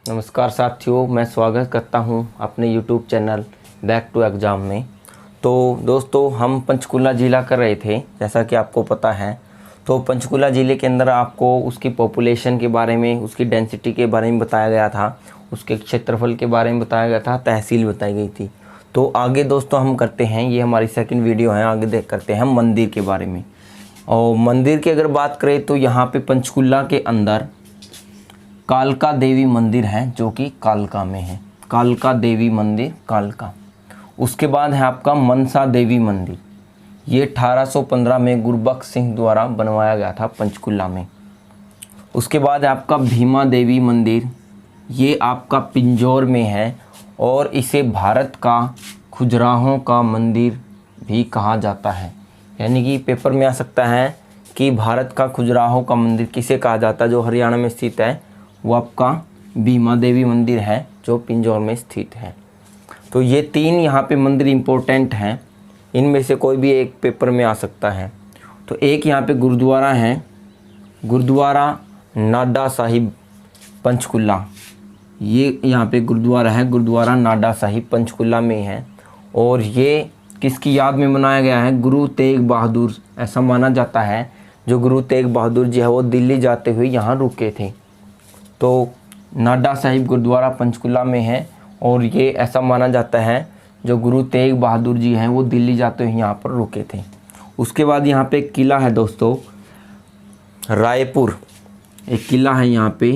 नमस्कार साथियों, मैं स्वागत करता हूं अपने YouTube channel back to exam में। तो दोस्तों, हम पंचकुला ज़िला कर रहे थे, जैसा कि आपको पता है। तो पंचकुला ज़िले के अंदर आपको उसकी पॉपुलेशन के बारे में, उसकी डेंसिटी के बारे में बताया गया था, उसके क्षेत्रफल के बारे में बताया गया था, तहसील बताई गई थी। तो आगे दोस्तों हम करते हैं, ये हमारी सेकंड वीडियो है, आगे करते हैं हम मंदिर के बारे में। और मंदिर की अगर बात करें तो यहाँ पे पंचकुला के अंदर कालका देवी मंदिर है, जो कि कालका में है। कालका देवी मंदिर, कालका। उसके बाद है आपका मनसा देवी मंदिर। ये 1815 में गुरबख्श सिंह द्वारा बनवाया गया था पंचकुला में। उसके बाद है आपका भीमा देवी मंदिर। ये आपका पिंजौर में है और इसे भारत का खजुराहों का मंदिर भी कहा जाता है। यानी कि पेपर में आ सकता है कि भारत का खजुराहों का मंदिर किसे कहा जाता है। जो हरियाणा में स्थित है वो आपका भीमा देवी मंदिर है, जो पिंजौर में स्थित है। तो ये तीन यहाँ पे मंदिर इम्पोर्टेंट हैं, इनमें से कोई भी एक पेपर में आ सकता है। तो एक यहाँ पे गुरुद्वारा है, गुरुद्वारा नाडा साहिब पंचकुला। ये यहाँ पे गुरुद्वारा है, गुरुद्वारा नाडा साहिब पंचकुला में है। और ये किसकी याद में बनाया गया है? गुरु तेग बहादुर। ऐसा माना जाता है जो गुरु तेग बहादुर जी है वो दिल्ली जाते हुए यहाँ रुके थे। तो नाडा साहिब गुरुद्वारा पंचकुला में है और ये ऐसा माना जाता है जो गुरु तेग बहादुर जी हैं वो दिल्ली जाते हुए यहाँ पर रुके थे। उसके बाद यहाँ पे एक किला है दोस्तों, रायपुर। एक किला है यहाँ पे,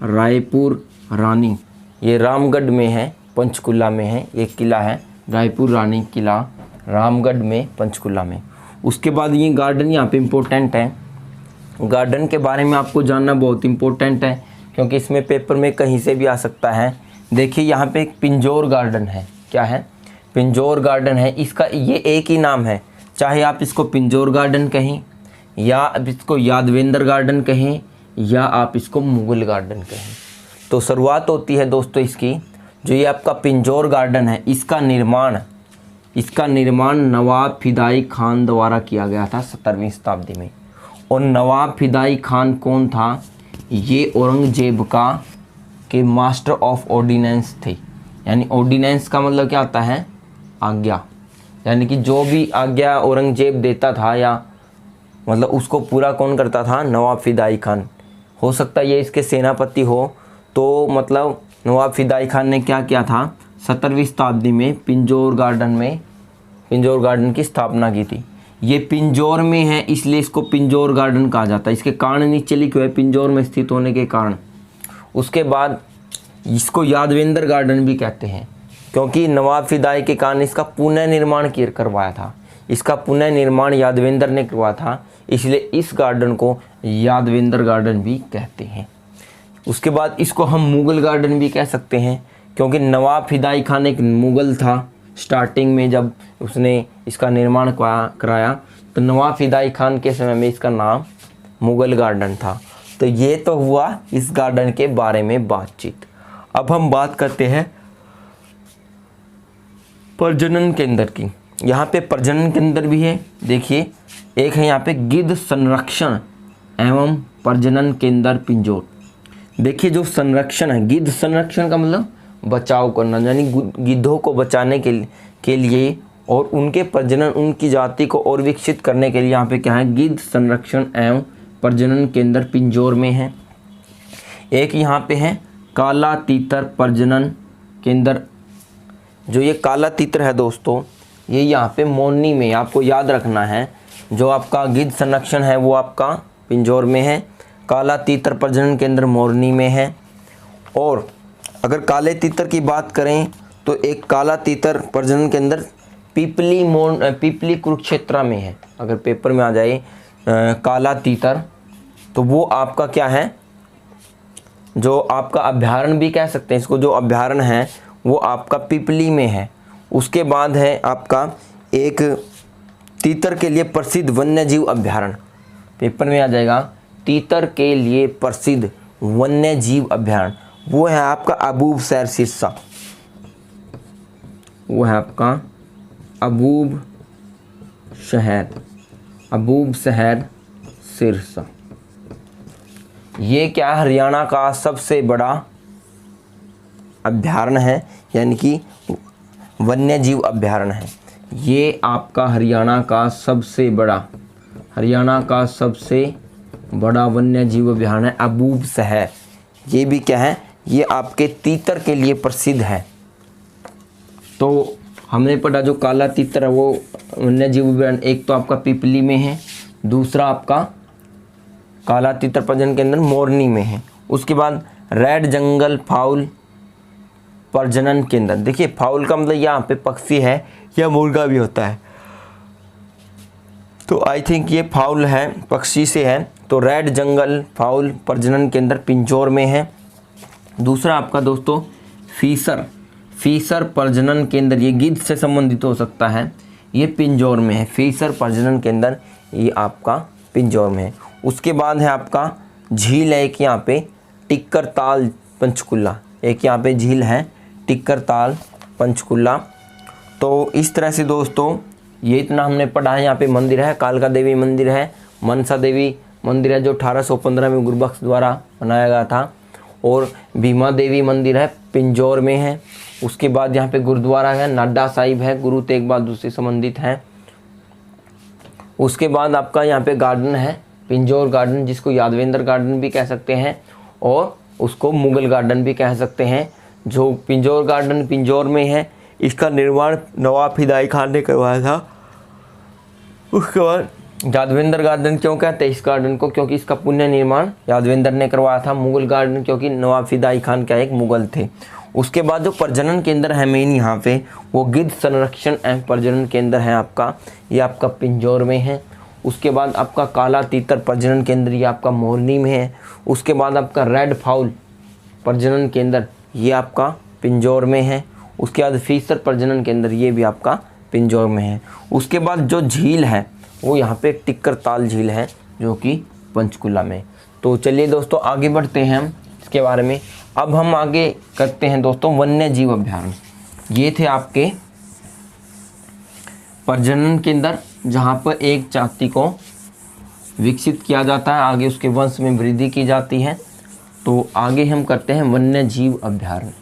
रायपुर रानी। ये रामगढ़ में है, पंचकुला में है। एक किला है रायपुर रानी किला, रामगढ़ में, पंचकुला में। उसके बाद ये गार्डन यहाँ पे इम्पोर्टेंट है। गार्डन के बारे में आपको जानना बहुत इम्पोर्टेंट है, क्योंकि इसमें पेपर में कहीं से भी आ सकता है। देखिए यहाँ पे एक पिंजौर गार्डन है। क्या है? पिंजौर गार्डन है। इसका ये एक ही नाम है, चाहे आप इसको पिंजौर गार्डन कहें, या आप इसको यादवेंद्र गार्डन कहें, या आप इसको मुगल गार्डन कहें। तो शुरुआत होती है दोस्तों इसकी, जो ये आपका पिंजौर गार्डन है, इसका निर्माण नवाब फिदाई खान द्वारा किया गया था 17वीं शताब्दी में। और नवाब फिदाई खान कौन था? ये औरंगजेब के मास्टर ऑफ ऑर्डिनेंस थे। यानी ऑर्डिनेंस का मतलब क्या होता है? आज्ञा। यानी कि जो भी आज्ञा औरंगजेब देता था, या मतलब उसको पूरा कौन करता था? नवाब फिदाई खान। हो सकता है ये इसके सेनापति हो। तो मतलब नवाब फिदाई खान ने क्या किया था? 17वीं शताब्दी में पिंजौर गार्डन की स्थापना की थी। ये पिंजौर में है, इसलिए इसको पिंजौर गार्डन कहा जाता है। इसके कारण नीचे लिखे हुए पिंजौर में स्थित होने के कारण। उसके बाद इसको यादवेंद्र गार्डन भी कहते हैं, क्योंकि नवाब फिदाई के कारण इसका पुनर्निर्माण करवाया था। इसका पुनर्निर्माण यादवेंद्र ने करवाया था, इसलिए इस गार्डन को यादवेंद्र गार्डन भी कहते हैं। उसके बाद इसको हम मुगल गार्डन भी कह सकते हैं, क्योंकि नवाब फिदाई खान एक मुगल था। स्टार्टिंग में जब उसने इसका निर्माण कराया तो नवाब फिदाई खान के समय में इसका नाम मुगल गार्डन था। तो ये तो हुआ इस गार्डन के बारे में बातचीत। अब हम बात करते हैं प्रजनन केंद्र की। यहाँ पे प्रजनन केंद्र भी है। देखिए, एक है यहाँ पे गिद्ध संरक्षण एवं प्रजनन केंद्र पिंजौर। देखिए, जो संरक्षण है, गिद्ध संरक्षण का मतलब बचाव करना, यानी गिद्धों को बचाने के लिए और उनके प्रजनन, उनकी जाति को और विकसित करने के लिए यहाँ पे क्या है? गिद्ध संरक्षण एवं प्रजनन केंद्र पिंजौर में है। एक यहाँ पे है काला तीतर प्रजनन केंद्र। जो ये काला तीतर है दोस्तों, ये यहाँ पे मोरनी में, आपको याद रखना है। जो आपका गिद्ध संरक्षण है वो आपका पिंजौर में है, काला तीतर प्रजनन केंद्र मोरनी में है। और अगर काले तीतर की बात करें तो एक काला तीतर प्रजनन केंद्र पीपली कुरुक्षेत्र में है। अगर पेपर में आ जाए काला तीतर, तो वो आपका क्या है? जो आपका अभ्यारण्य भी कह सकते हैं इसको, जो अभ्यारण्य है वो आपका पीपली में है। उसके बाद है आपका एक तीतर के लिए प्रसिद्ध वन्यजीव अभ्यारण्य, पेपर में आ जाएगा, तीतर के लिए प्रसिद्ध वन्यजीव अभ्यारण्य। वो है आपका अबूब शहर सिरसा। वो है आपका अबूब शहर सिरसा। ये क्या? हरियाणा का सबसे बड़ा अभयारण्य है, यानी कि वन्य जीव अभयारण्य है। ये आपका हरियाणा का सबसे बड़ा वन्य जीव अभयारण्य अबूब शहर। ये भी क्या है, ये आपके तीतर के लिए प्रसिद्ध है। तो हमने पढ़ा जो काला तीतर है वो वन्य जीव अभयारण्य एक तो आपका पिपली में है, दूसरा आपका काला तीतर प्रजनन केंद्र मोरनी में है। उसके बाद रेड जंगल फाउल प्रजनन केंद्र, देखिए फाउल का मतलब यहाँ पे पक्षी है या मुर्गा भी होता है, तो आई थिंक ये फाउल है, पक्षी से है। तो रेड जंगल फाउल प्रजनन केंद्र पिंजौर में है। दूसरा आपका दोस्तों फीसर प्रजनन केंद्र, ये गिद्ध से संबंधित हो सकता है, ये पिंजौर में है। फीसर प्रजनन केंद्र ये आपका पिंजौर में है। उसके बाद है आपका झील है एक यहाँ पे टिक्कर ताल पंचकुला, एक यहाँ पे झील है टिक्कर ताल पंचकुला। तो इस तरह से दोस्तों ये इतना हमने पढ़ा है। यहाँ पे मंदिर है, कालका देवी मंदिर है, मनसा देवी मंदिर है जो 1815 में गुरबख्श द्वारा बनाया गया था, और भीमा देवी मंदिर है पिंजौर में है। उसके बाद यहाँ पे गुरुद्वारा है, नाडा साहिब है, गुरु तेग बहादुर से संबंधित है। उसके बाद आपका यहाँ पे गार्डन है पिंजौर गार्डन, जिसको यादवेंद्र गार्डन भी कह सकते हैं और उसको मुगल गार्डन भी कह सकते हैं। जो पिंजौर गार्डन पिंजौर में है, इसका निर्माण नवाब फिदाई खान ने करवाया था। उसके बाद यादवेंद्र गार्डन क्यों कहते हैं इस गार्डन को, क्योंकि इसका पुण्य निर्माण यादवेंद्र ने करवाया था। मुगल गार्डन क्योंकि नवाब फिदाई खान क्या एक मुगल थे। उसके बाद जो प्रजनन केंद्र है मेन यहाँ पे वो गिद्ध संरक्षण एवं प्रजनन केंद्र है आपका, ये आपका पिंजौर में है। उसके बाद आपका काला तीतर प्रजनन केंद्र ये आपका मोरनी में है। उसके बाद आपका रेड फाउल प्रजनन केंद्र ये आपका पिंजौर में है। उसके बाद फीसर प्रजनन केंद्र ये भी आपका पिंजौर में है। उसके बाद जो झील है वो यहाँ पे टिक्कर ताल झील है जो कि पंचकुला में। तो चलिए दोस्तों आगे बढ़ते हैं हम इसके बारे में। अब हम आगे करते हैं दोस्तों वन्य जीव अभयारण्य। ये थे आपके प्रजनन केंद्र जहाँ पर एक जाति को विकसित किया जाता है, आगे उसके वंश में वृद्धि की जाती है। तो आगे हम करते हैं वन्य जीव अभयारण्य।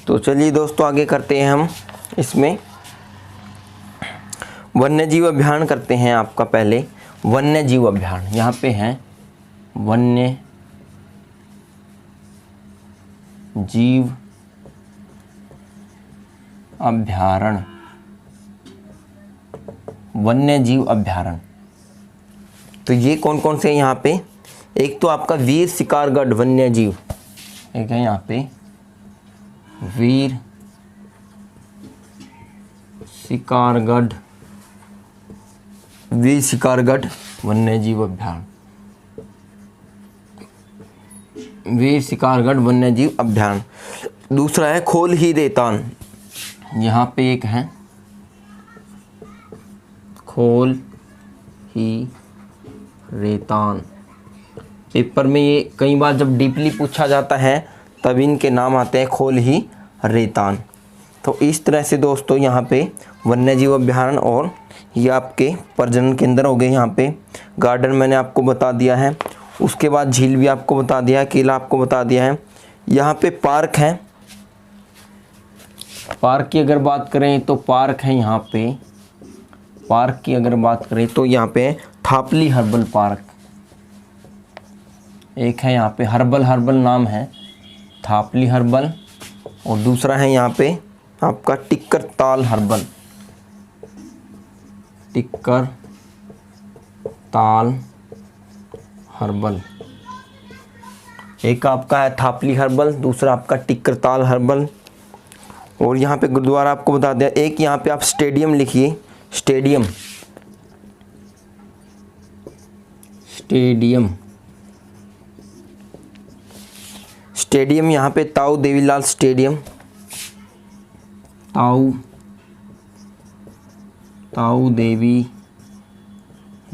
तो चलिए दोस्तों आगे करते हैं हम इसमें वन्य जीव अभयारण्य करते हैं। आपका पहले वन्य जीव अभयारण्य यहाँ पे है वन्य जीव अभयारण्य। वन्य जीव अभयारण्य तो ये कौन कौन से हैं यहाँ पे, एक तो आपका वीर शिकारगढ़ वन्य जीव, एक है यहाँ पे वीर शिकारगढ़ वन्य जीव अभयारण्य, वीर शिकारगढ़ वन्य जीव अभयारण्य। दूसरा है खोल ही रेतान, यहाँ पे एक है खोल ही रेतान। पेपर में ये कई बार जब डीपली पूछा जाता है तब इनके नाम आते हैं खोल ही रेतान। तो इस तरह से दोस्तों यहाँ पे वन्य जीव अभयारण्य और ये आपके प्रजनन केंद्र हो गए। यहाँ पे गार्डन मैंने आपको बता दिया है। उसके बाद झील भी आपको बता दिया है, किला आपको बता दिया है। यहाँ पे पार्क है, पार्क की अगर बात करें तो पार्क है यहाँ पे, पार्क की अगर बात करें तो यहाँ पे थापली हर्बल पार्क एक है, यहाँ पे हर्बल नाम है थापली हर्बल, और दूसरा है यहाँ पे आपका टिक्कर ताल हर्बल। एक आपका है थापली हर्बल, दूसरा आपका टिक्कर ताल हर्बल। और यहाँ पे गुरुद्वारा आपको बता दिया। एक यहाँ पे आप स्टेडियम लिखिए, स्टेडियम यहाँ पे ताऊ देवीलाल स्टेडियम ताऊ देवी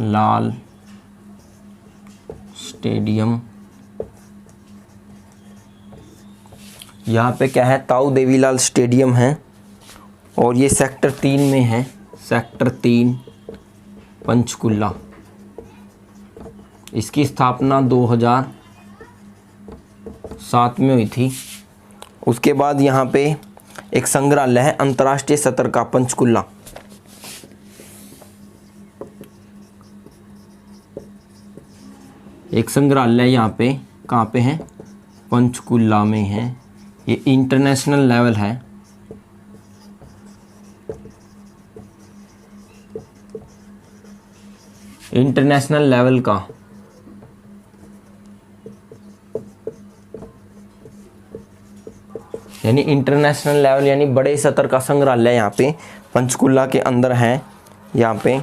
लाल स्टेडियम। यहाँ पे क्या है, ताऊ देवीलाल स्टेडियम है और ये सेक्टर 3 में है, सेक्टर 3 पंचकुला। इसकी स्थापना 2007 में हुई थी। उसके बाद यहाँ पे एक संग्रहालय है अंतर्राष्ट्रीय स्तर का पंचकुला। एक संग्रहालय यहाँ पे कहाँ पे है, पंचकुला में है। ये इंटरनेशनल लेवल है। इंटरनेशनल लेवल का यानी इंटरनेशनल लेवल यानी बड़े स्तर का संग्रहालय यहाँ पे पंचकुला के अंदर है यहाँ पे।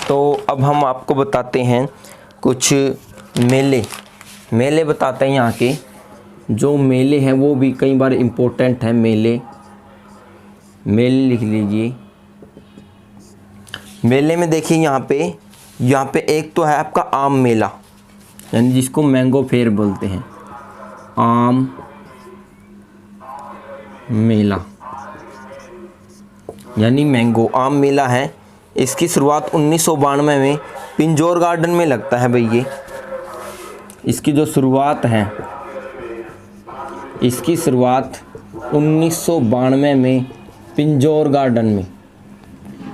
तो अब हम आपको बताते हैं कुछ मेले बताते हैं यहाँ के। जो मेले हैं वो भी कई बार इम्पोर्टेंट है। मेले लिख लीजिए। मेले में देखिए यहाँ पे एक तो है आपका आम मेला, यानी जिसको मैंगो फेयर बोलते हैं, आम मेला यानी मैंगो आम मेला है। इसकी शुरुआत 1992 में पिंजौर गार्डन में लगता है भाई। ये इसकी जो शुरुआत है, इसकी शुरुआत 1992 में पिंजौर गार्डन में।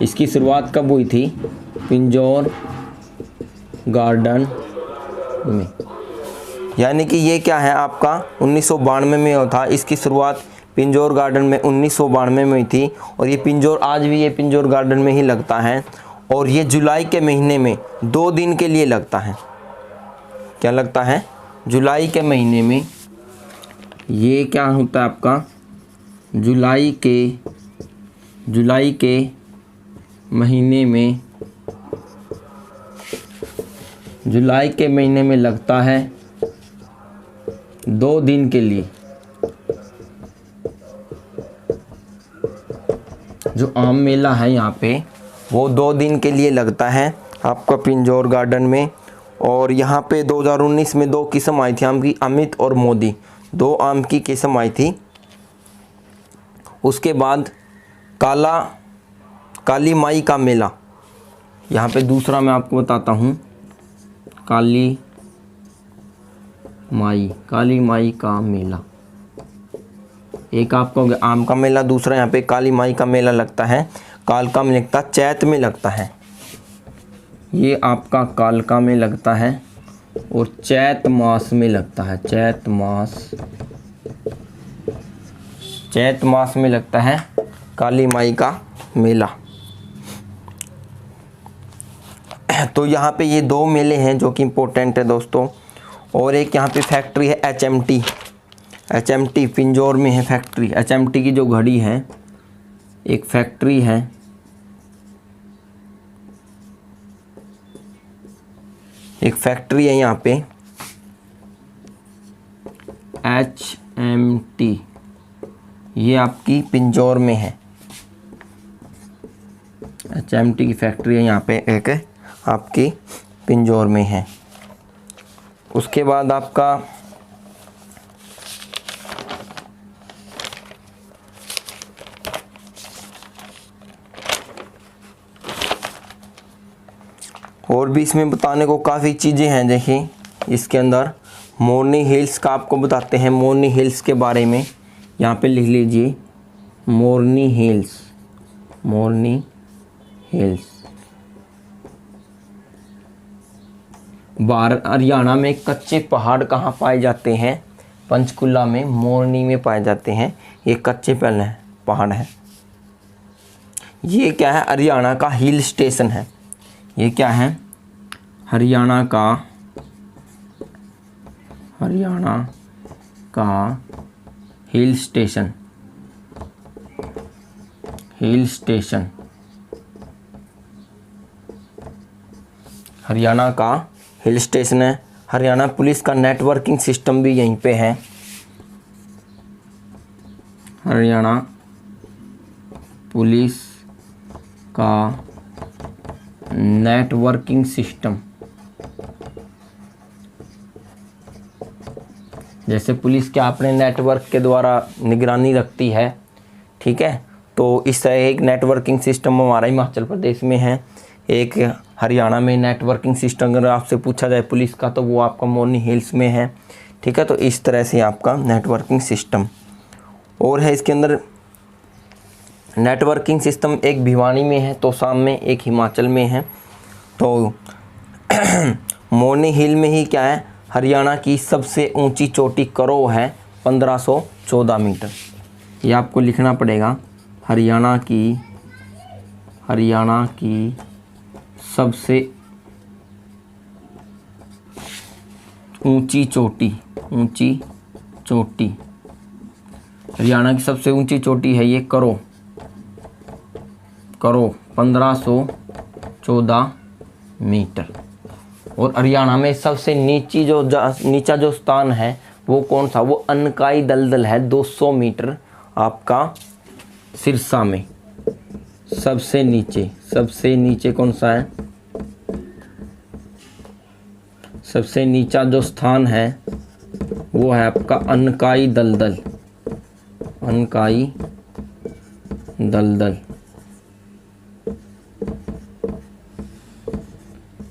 इसकी शुरुआत कब हुई थी, पिंजौर गार्डन में। यानी कि ये क्या है आपका 1992 में हुआ था। इसकी शुरुआत पिंजौर गार्डन में 1992 में हुई थी और ये पिंजौर आज भी ये पिंजौर गार्डन में ही लगता है। और ये जुलाई के महीने में 2 दिन के लिए लगता है। क्या लगता है, जुलाई के महीने में। ये क्या होता है आपका जुलाई के महीने में, जुलाई के महीने में लगता है 2 दिन के लिए। जो आम मेला है यहाँ पे वो 2 दिन के लिए लगता है आपका पिंजौर गार्डन में। और यहाँ पे 2019 में 2 किस्म आई थी आम की, अमित और मोदी, 2 आम की किस्म आई थी। उसके बाद काली माई का मेला, यहाँ पे दूसरा मैं आपको बताता हूँ, काली माई का मेला। एक आपका हो गया आम का मेला, दूसरा यहाँ पे काली माई का मेला लगता है। कालका में लगता है, चैत में लगता है। ये आपका कालका में लगता है और चैत मास में लगता है। चैत मास में लगता है काली माई का मेला। तो यहाँ पे ये 2 मेले हैं जो कि इम्पोर्टेंट है दोस्तों। और एक यहाँ पे फैक्ट्री है HMT पिंजौर में है फैक्ट्री। HMT की जो घड़ी है, एक फैक्ट्री है। एक फैक्ट्री है यहाँ पे HMT, ये आपकी पिंजौर में है। HMT की फैक्ट्री है यहाँ पे एक आपकी पिंजौर में है। उसके बाद आपका और भी इसमें बताने को काफ़ी चीज़ें हैं। देखिए इसके अंदर मोरनी हिल्स का आपको बताते हैं। मोरनी हिल्स के बारे में यहाँ पे लिख लीजिए, मोरनी हिल्स हरियाणा में कच्चे पहाड़ कहाँ पाए जाते हैं, पंचकुला में, मोरनी में पाए जाते हैं। ये कच्चे पहाड़ है। ये क्या है, हरियाणा का हिल स्टेशन है। ये क्या है, हरियाणा का हिल स्टेशन हरियाणा का हिल स्टेशन है। हरियाणा पुलिस का नेटवर्किंग सिस्टम भी यहीं पे है। हरियाणा पुलिस का नेटवर्किंग सिस्टम। जैसे पुलिस क्या अपने नेटवर्क के द्वारा निगरानी रखती है, ठीक है, तो इस तरह एक नेटवर्किंग सिस्टम हमारा हिमाचल प्रदेश में है, एक हरियाणा में नेटवर्किंग सिस्टम अगर आपसे पूछा जाए पुलिस का तो वो आपका मोरनी हिल्स में है, ठीक है। तो इस तरह से आपका नेटवर्किंग सिस्टम और है। इसके अंदर नेटवर्किंग सिस्टम एक भिवानी में है, तोसाम में, एक हिमाचल में है। तो मोरनी हिल में ही क्या है, हरियाणा की सबसे ऊंची चोटी करो है 1514 मीटर। ये आपको लिखना पड़ेगा, हरियाणा की सबसे ऊंची चोटी हरियाणा की सबसे ऊंची चोटी है ये करो 1514 मीटर। और हरियाणा में सबसे नीचा जो स्थान है वो कौन सा, वो अनकाई दलदल है 200 मीटर आपका सिरसा में। सबसे नीचे कौन सा है, सबसे नीचा जो स्थान है वो है आपका अनकाई दलदल।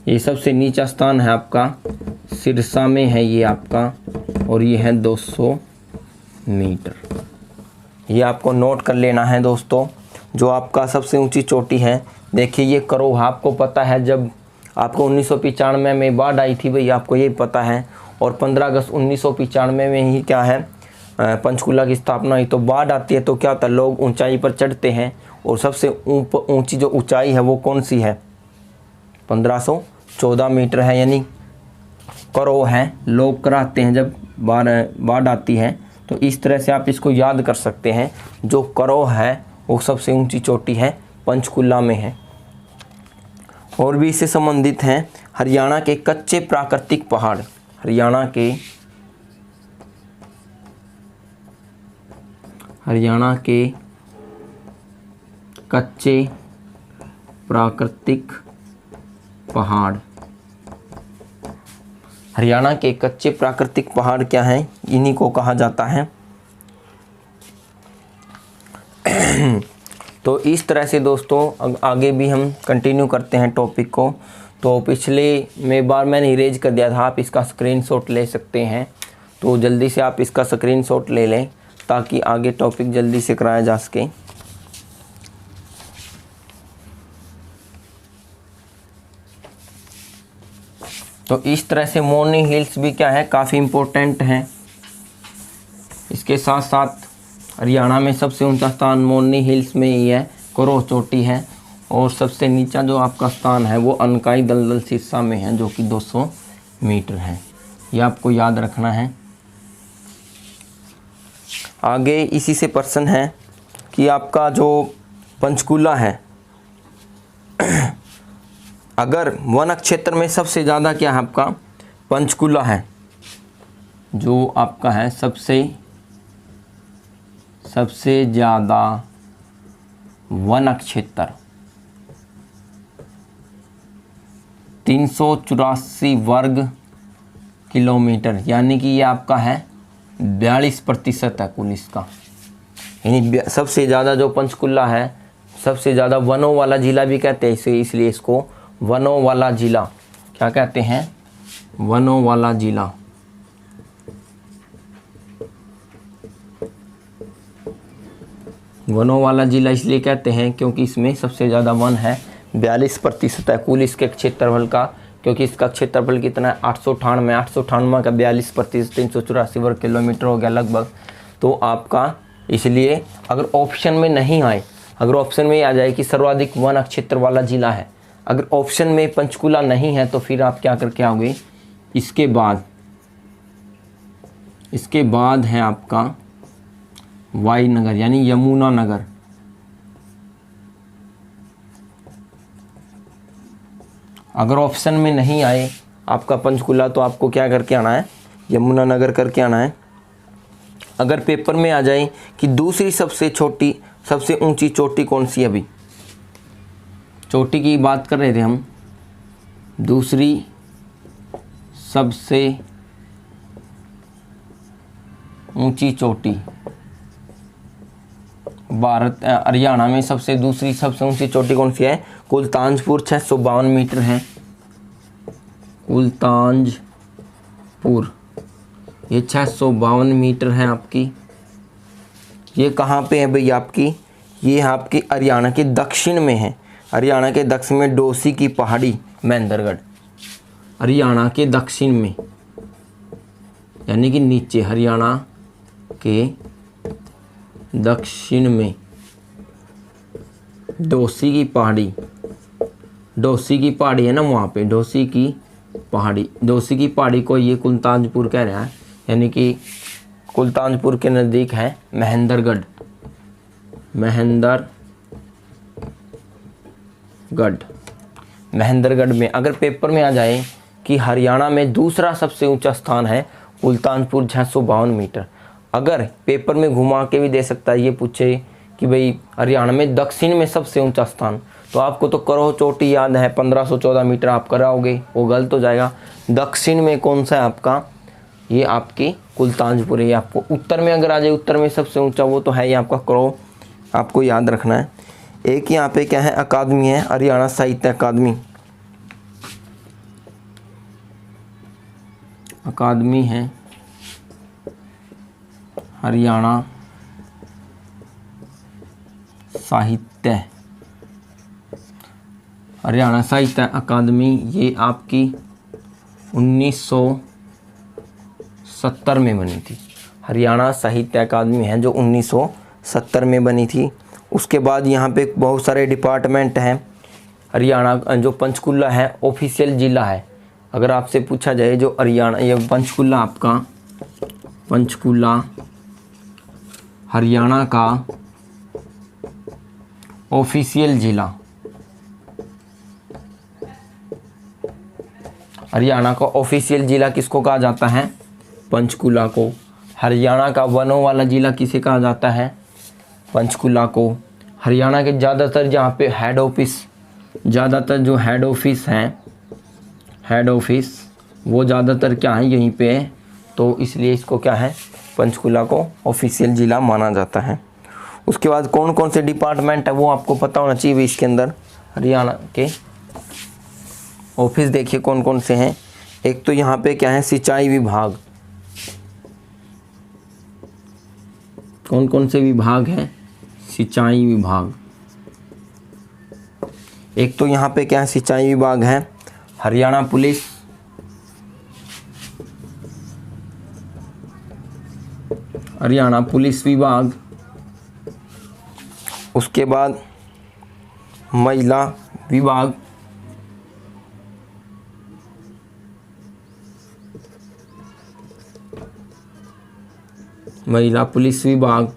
ये सबसे नीचा स्थान है आपका सिरसा में है ये आपका, और ये है 200 मीटर। ये आपको नोट कर लेना है दोस्तों। जो आपका सबसे ऊंची चोटी है, देखिए ये करो, आपको पता है जब आपको 1995 में बाढ़ आई थी भाई, आपको ये पता है। और 15 अगस्त 1995 में ही क्या है, पंचकूला की स्थापना हुई। तो बाढ़ आती है तो क्या होता है, लोग ऊंचाई पर चढ़ते हैं, और सबसे ऊंची जो ऊंचाई है वो कौन सी है, 1514 मीटर है, यानी करो है। लोग कराते हैं जब बाढ़ आती है, तो इस तरह से आप इसको याद कर सकते हैं। जो करो है वो सबसे ऊंची चोटी है, पंचकूला में है। और भी इससे संबंधित हैं हरियाणा के कच्चे प्राकृतिक पहाड़। हरियाणा के कच्चे प्राकृतिक पहाड़। हरियाणा के कच्चे प्राकृतिक पहाड़ क्या हैं, इन्हीं को कहा जाता है। तो इस तरह से दोस्तों आगे भी हम कंटिन्यू करते हैं टॉपिक को। तो पिछले में बार मैंने इरेज कर दिया था, आप इसका स्क्रीनशॉट ले सकते हैं। तो जल्दी से आप इसका स्क्रीनशॉट ले लें ताकि आगे टॉपिक जल्दी से कराया जा सके। तो इस तरह से मोरनी हिल्स भी क्या है, काफ़ी इम्पोर्टेंट है। इसके साथ साथ हरियाणा में सबसे ऊंचा स्थान मोरनी हिल्स में ही है, करो चोटी है। और सबसे नीचा जो आपका स्थान है वो अनकाई दलदल सिरसा में है, जो कि 200 मीटर है। ये आपको याद रखना है। आगे इसी से प्रश्न है कि आपका जो पंचकूला है, अगर वन क्षेत्र में सबसे ज़्यादा क्या है आपका पंचकूला है, जो आपका है सबसे ज़्यादा वन क्षेत्र 384 वर्ग किलोमीटर, यानी कि ये आपका है 42% है कुल इसका। यानी सबसे ज़्यादा जो पंचकुला है, सबसे ज़्यादा वनों वाला जिला भी कहते हैं इसे, इसलिए इसको वनों वाला जिला क्या कहते हैं, वनों वाला जिला। वनों वाला जिला इसलिए कहते हैं क्योंकि इसमें सबसे ज़्यादा वन है, 42% है कुल इसके क्षेत्रफल का। क्योंकि इसका क्षेत्रफल कितना है 898 का 42%, 384 वर्ग किलोमीटर हो गया लगभग। तो आपका इसलिए अगर ऑप्शन में नहीं आए, अगर ऑप्शन में आ जाए कि सर्वाधिक वन क्षेत्र वाला जिला है, अगर ऑप्शन में पंचकुला नहीं है तो फिर आप क्या करके आओगे, इसके बाद है आपका वाई नगर यानी यमुना नगर। अगर ऑप्शन में नहीं आए आपका पंचकुला तो आपको क्या करके आना है, यमुना नगर करके आना है। अगर पेपर में आ जाए कि दूसरी सबसे छोटी सबसे ऊंची चोटी कौन सी है? अभी चोटी की बात कर रहे थे हम। दूसरी सबसे ऊंची चोटी हरियाणा में दूसरी सबसे ऊंची चोटी कौन सी है? कुलतानपुर 652 मीटर है। कुलतानपुर ये 652 मीटर है आपकी। ये कहाँ पे है भाई आपकी? ये आपकी हरियाणा के दक्षिण में है। हरियाणा के दक्षिण में डोसी की पहाड़ी, महेंद्रगढ़। हरियाणा के दक्षिण में यानी कि नीचे, हरियाणा के दक्षिण में डोसी की पहाड़ी है ना, वहाँ पे डोसी की पहाड़ी को ये कुलतानपुर कह रहा है। यानी कि कुलतानपुर के नज़दीक है महेंद्रगढ़ में। अगर पेपर में आ जाए कि हरियाणा में दूसरा सबसे ऊंचा स्थान है कुलतानपुर 652 मीटर, अगर पेपर में घुमा के भी दे सकता है, ये पूछे कि भाई हरियाणा में दक्षिण में सबसे ऊंचा स्थान, तो आपको तो करो चोटी याद है 1514 मीटर आप कराओगे, वो गलत हो जाएगा। दक्षिण में कौन सा है आपका? ये आपकी कुलतानपुर है। आपको उत्तर में अगर आ जाए, उत्तर में सबसे ऊंचा वो तो है ये आपका करो, आपको याद रखना है। एक यहाँ पे क्या है, अकादमी है, हरियाणा साहित्य अकादमी है हरियाणा साहित्य अकादमी। ये आपकी 1970 में बनी थी। हरियाणा साहित्य अकादमी है जो 1970 में बनी थी। उसके बाद यहाँ पे बहुत सारे डिपार्टमेंट हैं। हरियाणा जो पंचकुला है ऑफिशियल ज़िला है। अगर आपसे पूछा जाए जो हरियाणा, ये पंचकुला आपका, पंचकुला हरियाणा का ऑफिशियल ज़िला, हरियाणा का ऑफिशियल ज़िला किसको कहा जाता है? पंचकुला को। हरियाणा का वनों वाला ज़िला किसे कहा जाता है? पंचकुला को। हरियाणा के ज़्यादातर जहाँ पे हेड ऑफिस वो ज़्यादातर क्या है, यहीं पे है, तो इसलिए इसको क्या है, पंचकुला को ऑफिशियल ज़िला माना जाता है। उसके बाद कौन कौन से डिपार्टमेंट है वो आपको पता होना चाहिए इसके अंदर। हरियाणा के ऑफिस देखिए कौन कौन से हैं। एक तो यहाँ पे क्या है, सिंचाई विभाग। कौन कौन से विभाग हैं? सिंचाई विभाग। एक तो यहाँ पे क्या है, सिंचाई विभाग है। हरियाणा पुलिस, विभाग। उसके बाद महिला विभाग, महिला पुलिस विभाग।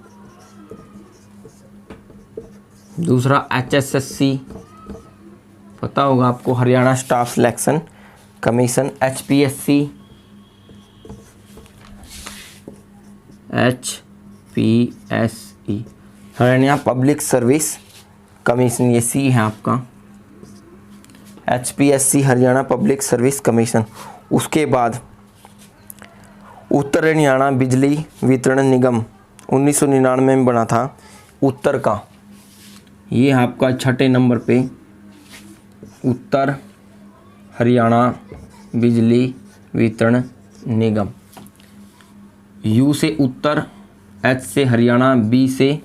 दूसरा HSSC, पता होगा आपको, Haryana staff selection commission. HPSC, Haryana public service commission, ये C है आपका। HPSC Haryana public service commission. उसके बाद उत्तर हरियाणा बिजली वितरण निगम 1999 में बना था। उत्तर का, ये आपका 6ठे नंबर पे, उत्तर हरियाणा बिजली वितरण निगम। U से उत्तर, H से हरियाणा, B से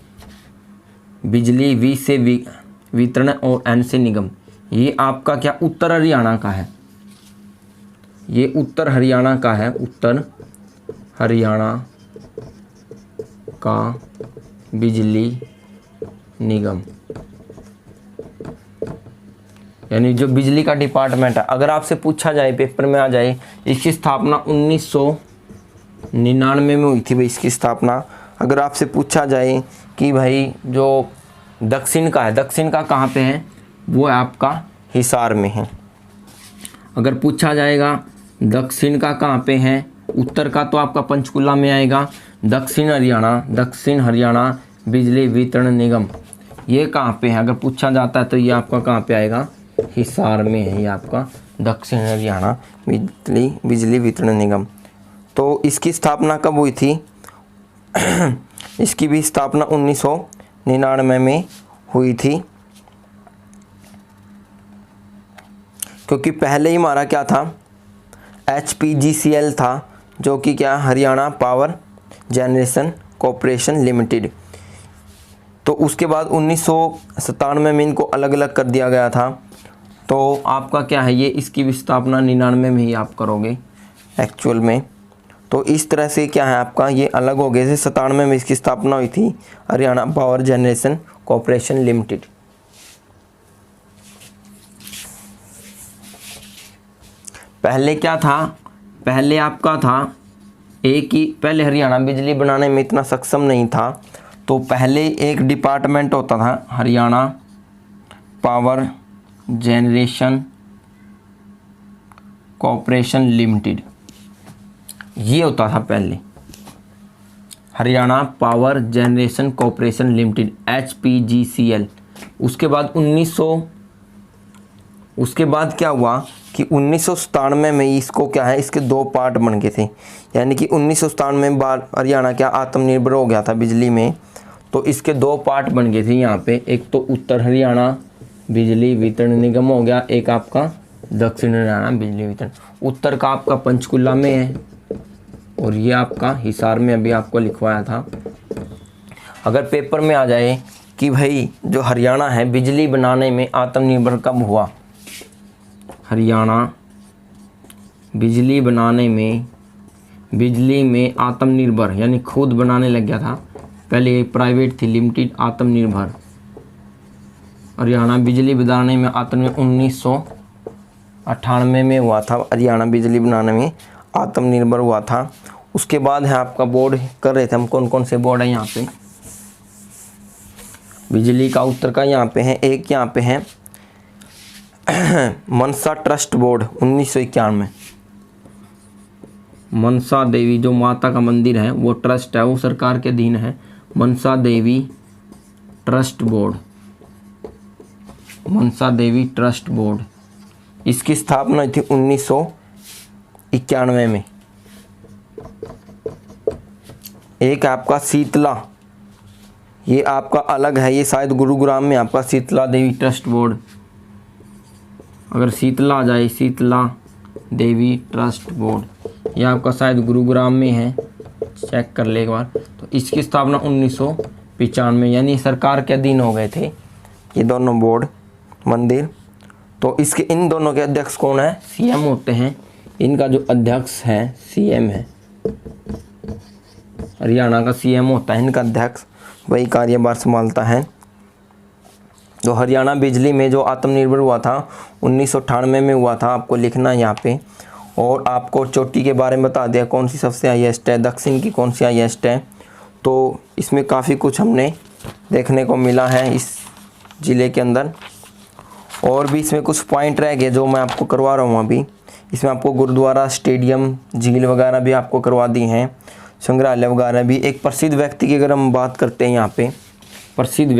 बिजली, V से वितरण और N से निगम। ये आपका क्या उत्तर हरियाणा का है, ये उत्तर हरियाणा का है, उत्तर हरियाणा का बिजली निगम, यानी जो बिजली का डिपार्टमेंट है। अगर आपसे पूछा जाए, पेपर में आ जाए, इसकी स्थापना 1999 में हुई थी भाई इसकी स्थापना। अगर आपसे पूछा जाए कि भाई जो दक्षिण का है, दक्षिण का कहाँ पे है, वो आपका हिसार में है। अगर पूछा जाएगा दक्षिण का कहाँ पे है, उत्तर का तो आपका पंचकुला में आएगा। दक्षिण हरियाणा बिजली वितरण निगम, ये कहाँ पे है? अगर पूछा जाता है तो ये आपका कहाँ पे आएगा? हिसार में है ये आपका, दक्षिण हरियाणा बिजली वितरण निगम। तो इसकी स्थापना कब हुई थी? इसकी भी स्थापना 1999 में हुई थी, क्योंकि पहले ही हमारा क्या था? HPGCL था, जो कि क्या? Haryana power generation corporation limited. तो उसके बाद 1997 में इनको अलग अलग कर दिया गया था। तो आपका क्या है ये, इसकी भी स्थापना 99 में ही आप करोगे एक्चुअल में। तो इस तरह से क्या है आपका, ये अलग हो गए थे। 97 में इसकी स्थापना हुई थी, Haryana power generation corporation limited. पहले क्या था? पहले आपका था एक ही, पहले हरियाणा बिजली बनाने में इतना सक्षम नहीं था, तो पहले एक डिपार्टमेंट होता था Haryana power generation corporation limited, ये होता था पहले Haryana power generation corporation limited HPGCL। उसके बाद क्या हुआ कि 1997 में इसको क्या है, इसके दो पार्ट बन गए थे। यानी कि 1997 में हरियाणा क्या आत्मनिर्भर हो गया था बिजली में, तो इसके दो पार्ट बन गए थे यहाँ पे। एक तो उत्तर हरियाणा बिजली वितरण निगम हो गया, एक आपका दक्षिण हरियाणा बिजली वितरण। उत्तर का आपका पंचकुला में है और ये आपका हिसार में अभी आपको लिखवाया था। अगर पेपर में आ जाए कि भाई जो हरियाणा है बिजली बनाने में आत्मनिर्भर कब हुआ, हरियाणा बिजली बनाने में, बिजली में आत्मनिर्भर यानी खुद बनाने लग गया था। पहले ये प्राइवेट थी लिमिटेड, आत्मनिर्भर हरियाणा बिजली बनाने में आत्मनिर्भर 1998 में हुआ था। हरियाणा बिजली बनाने में आत्मनिर्भर हुआ था। उसके बाद है आपका बोर्ड कर रहे थे हम, कौन कौन से बोर्ड है यहाँ पे बिजली का उत्तर का, यहाँ पे है एक, यहाँ पे है मनसा ट्रस्ट बोर्ड 1991। मनसा देवी जो माता का मंदिर है वो ट्रस्ट है, वो सरकार के अधीन है। Mansa Devi trust board, Mansa Devi trust board, इसकी स्थापना थी 1991 में। एक आपका शीतला, ये आपका अलग है, ये शायद गुरुग्राम में आपका शीतला देवी ट्रस्ट बोर्ड। अगर शीतला आ जाए, शीतला देवी ट्रस्ट बोर्ड, ये आपका शायद गुरुग्राम में है, चेक कर ले एक बार। तो इसकी स्थापना 1995, यानी सरकार के अधीन हो गए थे ये दोनों बोर्ड मंदिर। तो इसके इन दोनों के अध्यक्ष कौन है? CM होते हैं। इनका जो अध्यक्ष है CM है, हरियाणा का CM होता है इनका अध्यक्ष, वही कार्यभार संभालता है। तो हरियाणा बिजली में जो आत्मनिर्भर हुआ था 1998 में हुआ था, आपको लिखना है यहाँ पे। और आपको चोटी के बारे में बता दिया, कौन सी सबसे हाईएस्ट है, दक्षिण की कौन सी हाईएस्ट है। तो इसमें काफ़ी कुछ हमने देखने को मिला है इस ज़िले के अंदर। और भी इसमें कुछ पॉइंट रह गए जो मैं आपको करवा रहा हूँ अभी। इसमें आपको गुरुद्वारा, स्टेडियम, झील वगैरह भी आपको करवा दी हैं, संग्रहालय वगैरह भी। एक प्रसिद्ध व्यक्ति की अगर हम बात करते हैं यहाँ पे, प्रसिद्ध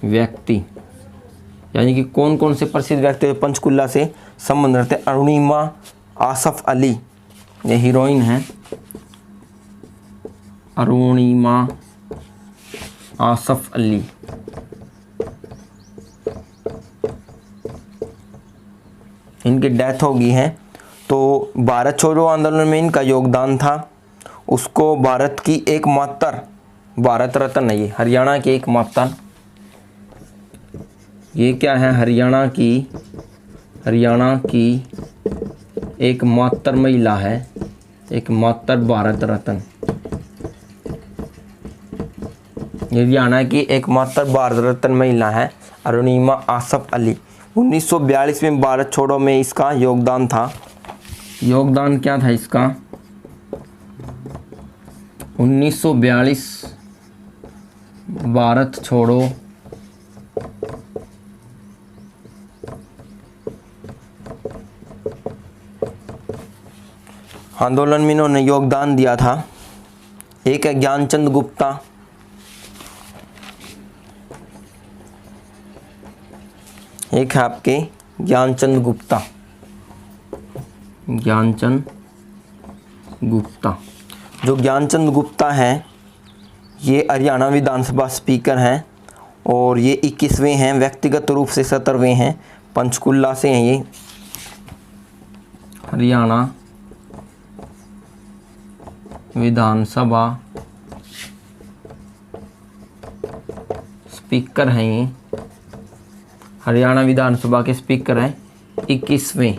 व्यक्ति यानी कि कौन कौन से प्रसिद्ध व्यक्ति पंचकुला से संबंध रखते हैं। अरुणिमा आसफ अली, ये हीरोइन है, अरुणिमा आसफ अली। इनकी डेथ हो गई है। तो भारत छोड़ो आंदोलन में इनका योगदान था। उसको भारत की एकमात्र भारत रत्न है ये, हरियाणा की एकमात्र, ये क्या है, हरियाणा की एकमात्र महिला है, एकमात्र भारत रत्न। हरियाणा की एकमात्र भारत रत्न महिला है अरुणिमा आसफ अली। 1942 में भारत छोड़ो में इसका योगदान था। योगदान क्या था इसका? 1942 भारत छोड़ो आंदोलन में इन्होंने योगदान दिया था। एक है ज्ञानचंद गुप्ता, एक है आपके ज्ञानचंद गुप्ता, ज्ञानचंद गुप्ता। जो ज्ञानचंद गुप्ता हैं ये हरियाणा विधानसभा स्पीकर हैं और ये 21वें हैं, व्यक्तिगत रूप से 17वें हैं, पंचकुला से हैं ये। हरियाणा विधानसभा स्पीकर हैं ये, हरियाणा विधानसभा के स्पीकर हैं, 21वें।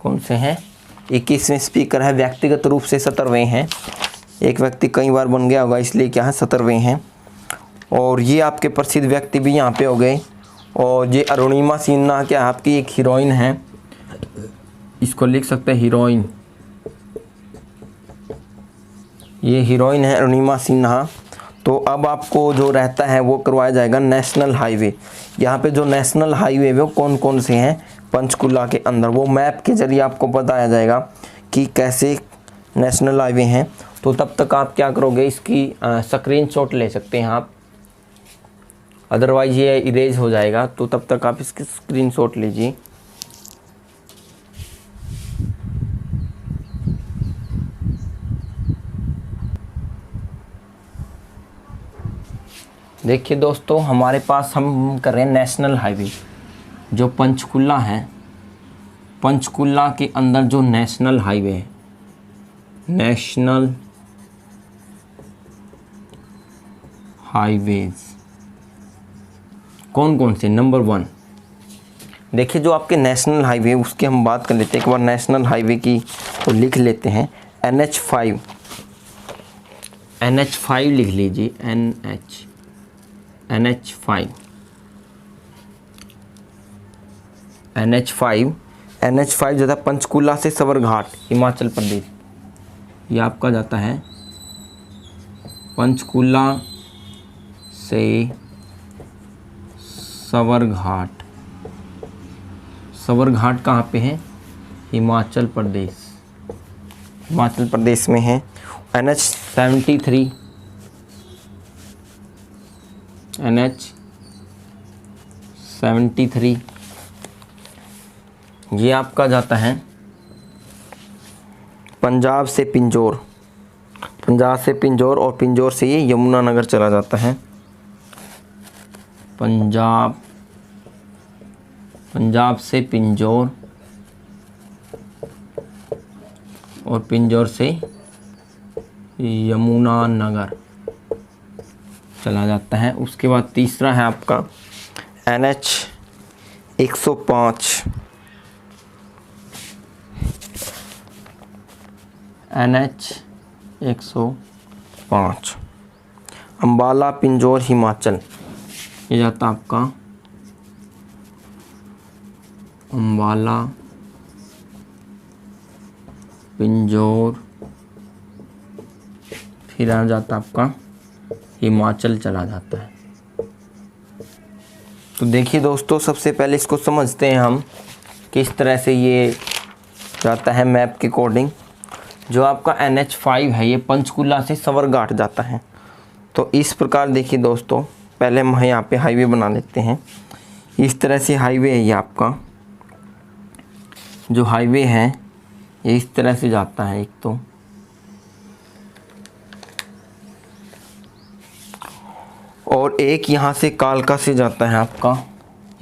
कौन से हैं? 21वें स्पीकर है, व्यक्तिगत रूप से 17वें हैं। एक व्यक्ति कई बार बन गया होगा इसलिए क्या है 17वें हैं। और ये आपके प्रसिद्ध व्यक्ति भी यहाँ पे हो गए। और ये अरुणिमा सिन्हा क्या आपकी एक हीरोइन है, इसको लिख सकते हैं हीरोइन, ये हीरोइन है अरुणिमा सिन्हा। तो अब आपको जो रहता है वो करवाया जाएगा नेशनल हाईवे। यहाँ पे जो नेशनल हाईवे वो कौन कौन से हैं पंचकुला के अंदर, वो मैप के जरिए आपको बताया जाएगा कि कैसे नेशनल हाईवे हैं। तो तब तक आप क्या करोगे, इसकी स्क्रीनशॉट ले सकते हैं आप, अदरवाइज ये इरेज हो जाएगा। तो तब तक आप इसकी स्क्रीनशॉट लीजिए। देखिए दोस्तों, हमारे पास हम कर रहे हैं नेशनल हाईवे जो पंचकुला है। पंचकुला के अंदर जो नेशनल हाईवे है, नेशनल हाईवेज कौन कौन से? नंबर 1 देखिए, जो आपके नेशनल हाईवे उसकी हम बात कर लेते हैं। एक बार नेशनल हाईवे की तो लिख लेते हैं NH5, NH5 लिख लीजिए, NH5 जो था पंचकुला से सवरघाट हिमाचल प्रदेश, ये आपका जाता है पंचकुला से सवरघाट। सवरघाट कहाँ पे है? हिमाचल प्रदेश, हिमाचल प्रदेश में है। NH73, NH73 ये आपका जाता है पंजाब से पिंजौर, पंजाब से पिंजौर, और पिंजौर से ये यमुनानगर चला जाता है। पंजाब से पिंजौर और पिंजौर से यमुनानगर चला जाता है। उसके बाद तीसरा है आपका NH105, NH105 अम्बाला पिंजौर हिमाचल, ये जाता आपका अम्बाला पिंजौर, फिर आ जाता आपका हिमाचल चला जाता है। तो देखिए दोस्तों, सबसे पहले इसको समझते हैं हम किस तरह से ये जाता है मैप के अकॉर्डिंग। जो आपका NH5 है ये पंचकुला से सवरघाट जाता है। तो इस प्रकार देखिए दोस्तों, पहले हम यहाँ पे हाईवे बना लेते हैं। इस तरह से हाईवे है ये आपका, जो हाईवे है ये इस तरह से जाता है। एक तो और एक यहाँ से कालका से जाता है आपका,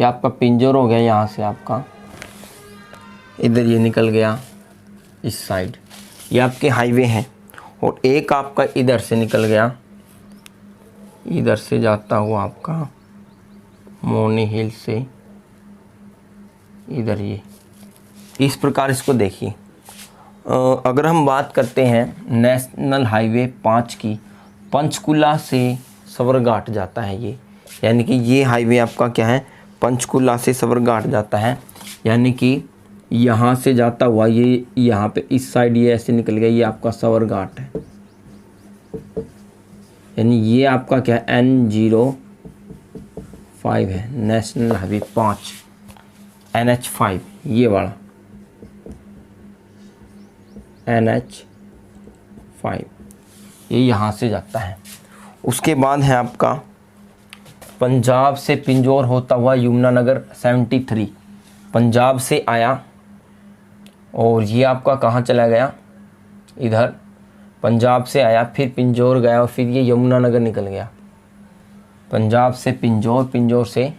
ये आपका पिंजौर हो गया, यहाँ से आपका इधर ये निकल गया इस साइड, ये आपके हाईवे हैं। और एक आपका इधर से निकल गया, इधर से जाता हुआ आपका मोनी हिल से इधर, ये इस प्रकार इसको देखिए। अगर हम बात करते हैं नेशनल हाईवे 5 की, पंचकुला से सवरघाट जाता है ये, यानी कि ये हाईवे आपका क्या है, पंचकुला से सवरघाट जाता है। यानी कि यहाँ से जाता हुआ ये यहाँ पे इस साइड ये ऐसे निकल गया, ये आपका सवरघाट है। यानी ये आपका क्या है, N05 है, नेशनल हाईवे 5 NH5 ये वाला NH5 ये यहाँ से जाता है। उसके बाद है आपका पंजाब से पिंजौर होता हुआ यमुनानगर 73, पंजाब से आया और ये आपका कहाँ चला गया, इधर पंजाब से आया, फिर पिंजौर गया और फिर ये यमुनानगर निकल गया। पंजाब से पिंजौर, पिंजौर से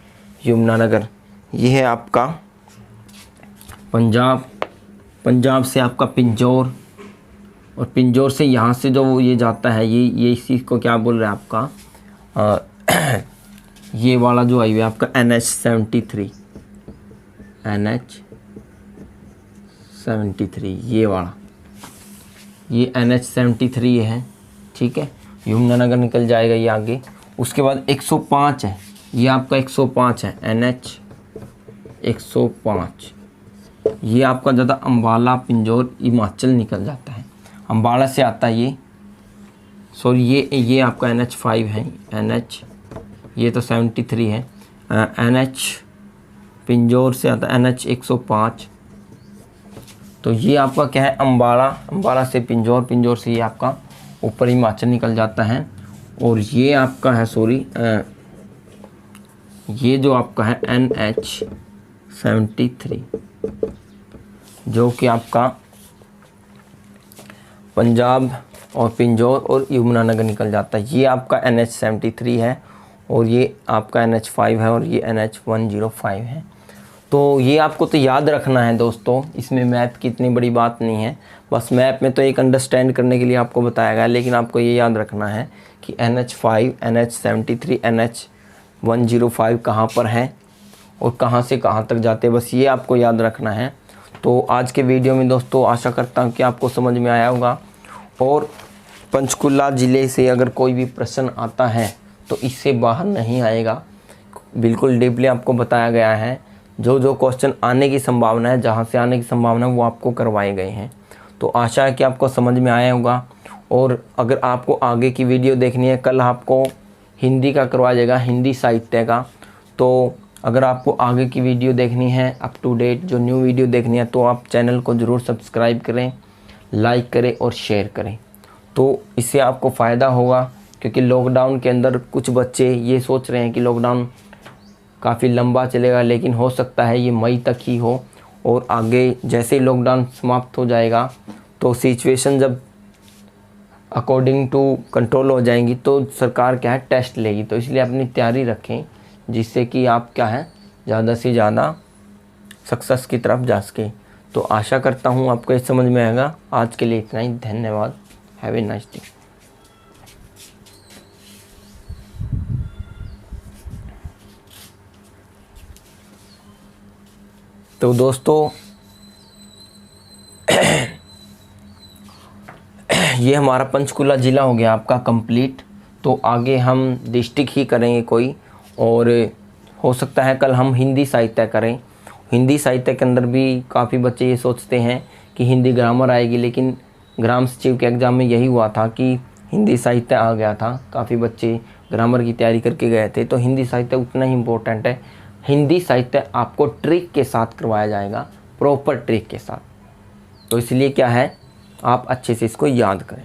यमुनानगर, ये है आपका पंजाब, पंजाब से आपका पिंजौर और पिंजौर से यहाँ से जो ये जाता है, ये इसी को क्या बोल रहे हैं आपका ये वाला जो हाईवे आपका NH73, NH73 ये वाला, ये NH73 है, ठीक है। यमुनानगर निकल जाएगा ये आगे। उसके बाद 105 है, ये आपका 105 है, NH105, ये आपका ज़्यादा अम्बाला पिंजौर हिमाचल निकल जाता है, अम्बाला से आता है ये, सॉरी ये आपका NH5 है, NH ये तो 73 है, NH पिंजौर से आता है NH105। तो ये आपका क्या है, अम्बाला, अम्बाला से पिंजौर, पिंजौर से ये आपका ऊपर हिमाचल निकल जाता है। और ये आपका है ये जो आपका है NH73 जो कि आपका पंजाब और पिंजौर और यमुनानगर निकल जाता है। ये आपका NH73 है और ये आपका NH5 है और ये NH105 है। तो ये आपको तो याद रखना है दोस्तों, इसमें मैप की इतनी बड़ी बात नहीं है, बस मैप में तो एक अंडरस्टैंड करने के लिए आपको बताया गया है, लेकिन आपको ये याद रखना है कि NH5, NH73, NH105 कहाँ पर है और कहाँ से कहाँ तक जाते हैं, बस ये आपको याद रखना है। तो आज के वीडियो में दोस्तों आशा करता हूँ कि आपको समझ में आया होगा। और पंचकुला ज़िले से अगर कोई भी प्रश्न आता है तो इससे बाहर नहीं आएगा, बिल्कुल डीपली आपको बताया गया है। जो जो क्वेश्चन आने की संभावना है, जहाँ से आने की संभावना है वो आपको करवाए गए हैं। तो आशा है कि आपको समझ में आया होगा। और अगर आपको आगे की वीडियो देखनी है, कल आपको हिंदी का करवाया जाएगा, हिंदी साहित्य का। तो अगर आपको आगे की वीडियो देखनी है, अप टू डेट जो न्यू वीडियो देखनी है, तो आप चैनल को ज़रूर सब्सक्राइब करें, लाइक करें और शेयर करें। तो इससे आपको फ़ायदा होगा, क्योंकि लॉकडाउन के अंदर कुछ बच्चे ये सोच रहे हैं कि लॉकडाउन काफ़ी लंबा चलेगा, लेकिन हो सकता है ये मई तक ही हो। और आगे जैसे ही लॉकडाउन समाप्त हो जाएगा तो सिचुएशन जब अकॉर्डिंग टू कंट्रोल हो जाएंगी तो सरकार क्या है, टेस्ट लेगी। तो इसलिए अपनी तैयारी रखें, जिससे कि आप क्या है, ज़्यादा से ज़्यादा सक्सेस की तरफ जा सकें। तो आशा करता हूँ आपको ये समझ में आएगा। आज के लिए इतना ही, धन्यवाद। Have a nice day. तो दोस्तों ये हमारा पंचकुला ज़िला हो गया आपका कंप्लीट। तो आगे हम डिस्ट्रिक्ट ही करेंगे कोई, और हो सकता है कल हम हिंदी साहित्य करें। हिंदी साहित्य के अंदर भी काफ़ी बच्चे ये सोचते हैं कि हिंदी ग्रामर आएगी, लेकिन ग्राम सचिव के एग्ज़ाम में यही हुआ था कि हिंदी साहित्य आ गया था। काफ़ी बच्चे ग्रामर की तैयारी करके गए थे। तो हिंदी साहित्य उतना ही इम्पोर्टेंट है। हिंदी साहित्य आपको ट्रिक के साथ करवाया जाएगा, प्रॉपर ट्रिक के साथ। तो इसलिए क्या है, आप अच्छे से इसको याद करें।